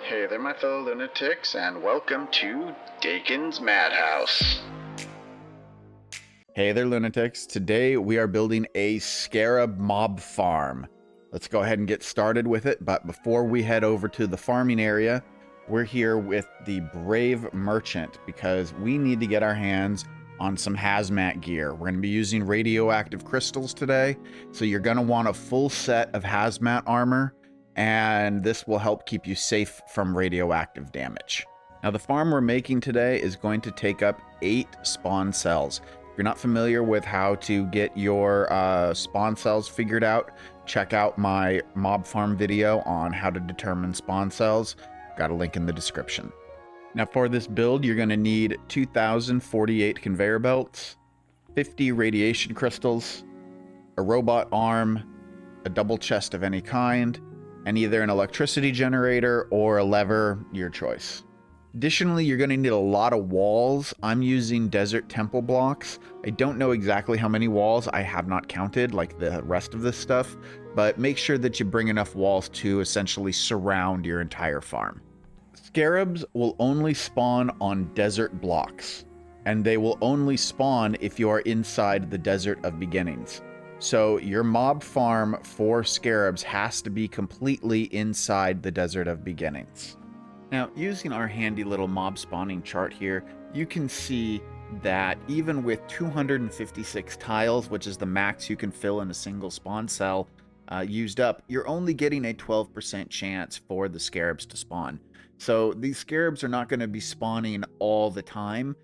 Hey there, my fellow lunatics, and welcome to Dakon's Madhouse. Hey there, lunatics. Today we are building a Scarab mob farm. Let's go ahead and get started with it, but before we head over to the farming area, we're here with the Brave Merchant because we need to get our hands on some hazmat gear. We're going to be using radioactive crystals today, so you're going to want a full set of hazmat armor, and this will help keep you safe from radioactive damage. Now, the farm we're making today is going to take up 8 spawn cells. If you're not familiar with how to get your spawn cells figured out, check out my mob farm video on how to determine spawn cells. Got a link in the description. Now, for this build, you're going to need 2,048 conveyor belts, 50 radiation crystals, a robot arm, a double chest of any kind, and either an electricity generator or a lever, your choice. Additionally, you're going to need a lot of walls. I'm using desert temple blocks. I don't know exactly how many walls. I have not counted like the rest of this stuff, but make sure that you bring enough walls to essentially surround your entire farm. Scarabs will only spawn on desert blocks, and they will only spawn if you are inside the Desert of Beginnings. So your mob farm for Scarabs has to be completely inside the Desert of Beginnings. Now, using our handy little mob spawning chart here, you can see that even with 256 tiles, which is the max you can fill in a single spawn cell, used up, you're only getting a 12% chance for the Scarabs to spawn. So these Scarabs are not going to be spawning all the time,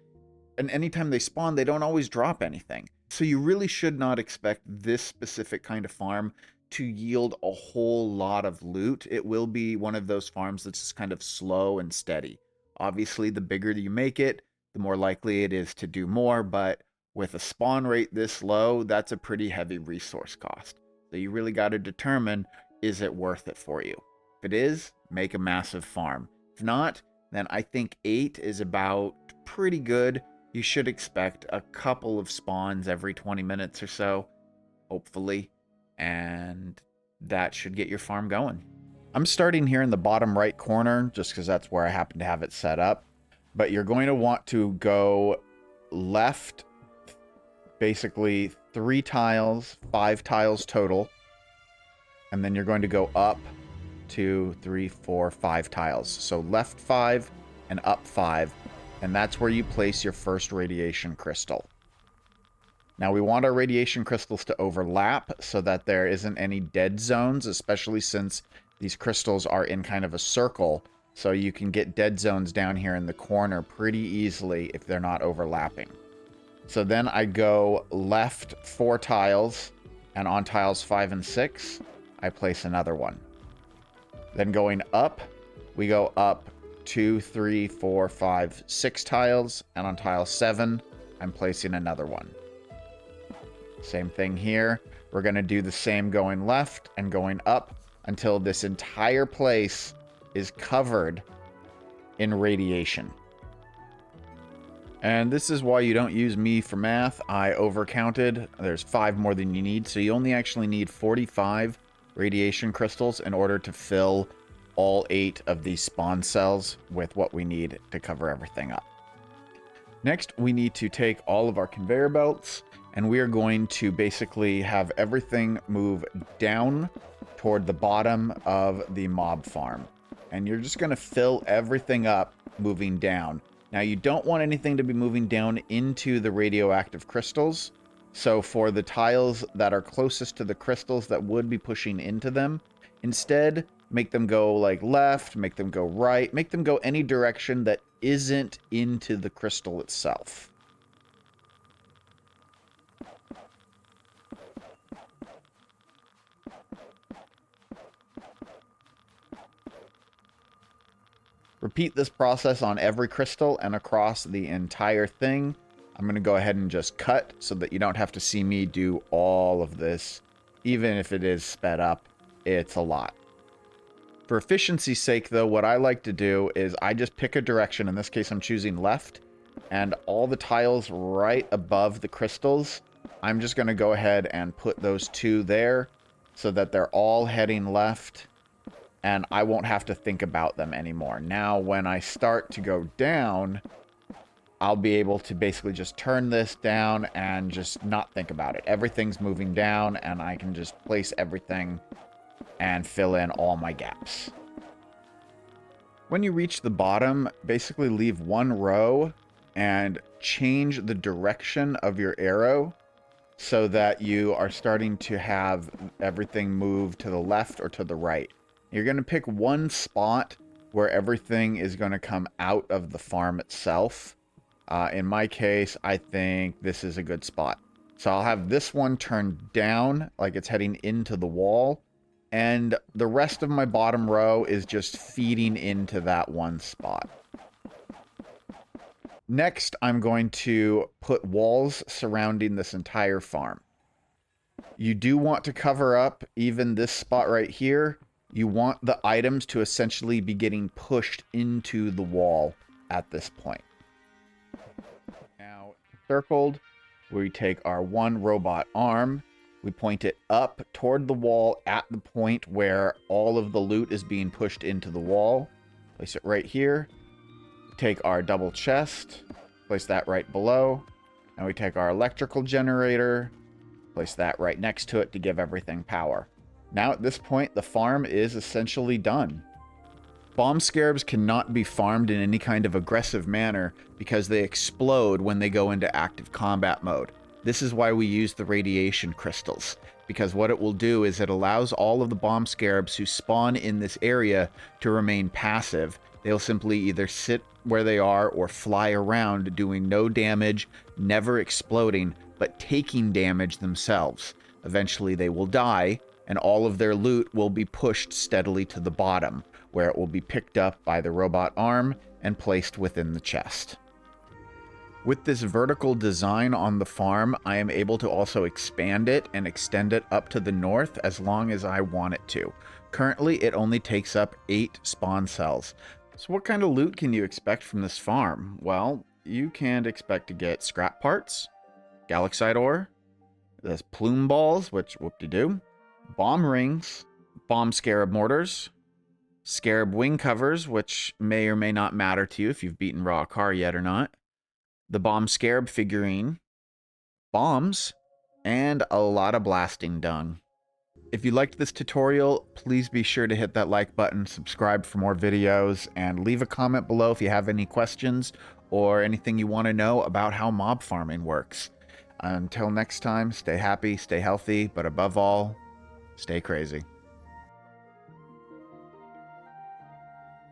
and anytime they spawn, they don't always drop anything. So you really should not expect this specific kind of farm to yield a whole lot of loot. It will be one of those farms that's just kind of slow and steady. Obviously, the bigger you make it, the more likely it is to do more, but with a spawn rate this low, that's a pretty heavy resource cost. So you really got to determine, is it worth it for you? If it is, make a massive farm. If not, then I think 8 is about pretty good. You should expect a couple of spawns every 20 minutes or so, hopefully, and that should get your farm going. I'm starting here in the bottom right corner just because that's where I happen to have it set up, but you're going to want to go left basically 3 tiles, 5 tiles total, and then you're going to go up 2, 3, 4, 5 tiles. So left 5 and up 5, and that's where you place your first radiation crystal. Now we want our radiation crystals to overlap so that there isn't any dead zones, especially since these crystals are in kind of a circle, so you can get dead zones down here in the corner pretty easily if they're not overlapping. So then I go left 4 tiles, and on tiles 5 and 6, I place another one. Then going up, we go up 2, 3, 4, 5, 6 tiles, and on tile 7, I'm placing another one. Same thing here. We're going to do the same going left and going up until this entire place is covered in radiation. And this is why you don't use me for math. I overcounted. There's 5 more than you need, so you only actually need 45 radiation crystals in order to fill all 8 of these spawn cells with what we need to cover everything up. Next, we need to take all of our conveyor belts, and we are going to basically have everything move down toward the bottom of the mob farm. And you're just going to fill everything up moving down. Now, you don't want anything to be moving down into the radioactive crystals. So for the tiles that are closest to the crystals that would be pushing into them, instead, make them go like left, make them go right, make them go any direction that isn't into the crystal itself. Repeat this process on every crystal and across the entire thing. I'm going to go ahead and just cut so that you don't have to see me do all of this. Even if it is sped up, it's a lot. For efficiency's sake, though, what I like to do is I just pick a direction. In this case, I'm choosing left. And all the tiles right above the crystals, I'm just going to go ahead and put those 2 there so that they're all heading left. and I won't have to think about them anymore. Now, when I start to go down, I'll be able to basically just turn this down and just not think about it. Everything's moving down, and I can just place everything and fill in all my gaps. When you reach the bottom, basically leave one row and change the direction of your arrow so that you are starting to have everything move to the left or to the right. You're going to pick one spot where everything is going to come out of the farm itself. In my case, I think this is a good spot. So I'll have this one turned down like it's heading into the wall. And the rest of my bottom row is just feeding into that one spot. Next, I'm going to put walls surrounding this entire farm. You do want to cover up even this spot right here. You want the items to essentially be getting pushed into the wall at this point. Now, circled, we take our one robot arm. We point it up toward the wall at the point where all of the loot is being pushed into the wall. Place it right here. Take our double chest, place that right below. And we take our electrical generator, place that right next to it to give everything power. Now at this point, the farm is essentially done. Bomb scarabs cannot be farmed in any kind of aggressive manner because they explode when they go into active combat mode. This is why we use the radiation crystals, because what it will do is it allows all of the bomb scarabs who spawn in this area to remain passive. They'll simply either sit where they are or fly around doing no damage, never exploding, but taking damage themselves. Eventually they will die, and all of their loot will be pushed steadily to the bottom, where it will be picked up by the robot arm and placed within the chest. With this vertical design on the farm, I am able to also expand it and extend it up to the north as long as I want it to. Currently, it only takes up 8 spawn cells. So what kind of loot can you expect from this farm? Well, you can expect to get scrap parts, galaxite ore, there's plume balls, which whoop-de-doo, bomb rings, bomb scarab mortars, scarab wing covers, which may or may not matter to you if you've beaten Raw Car yet or not, the bomb scarab figurine, bombs, and a lot of blasting dung. If you liked this tutorial, please be sure to hit that like button, subscribe for more videos, and leave a comment below if you have any questions or anything you want to know about how mob farming works. Until next time, stay happy, stay healthy, but above all, stay crazy.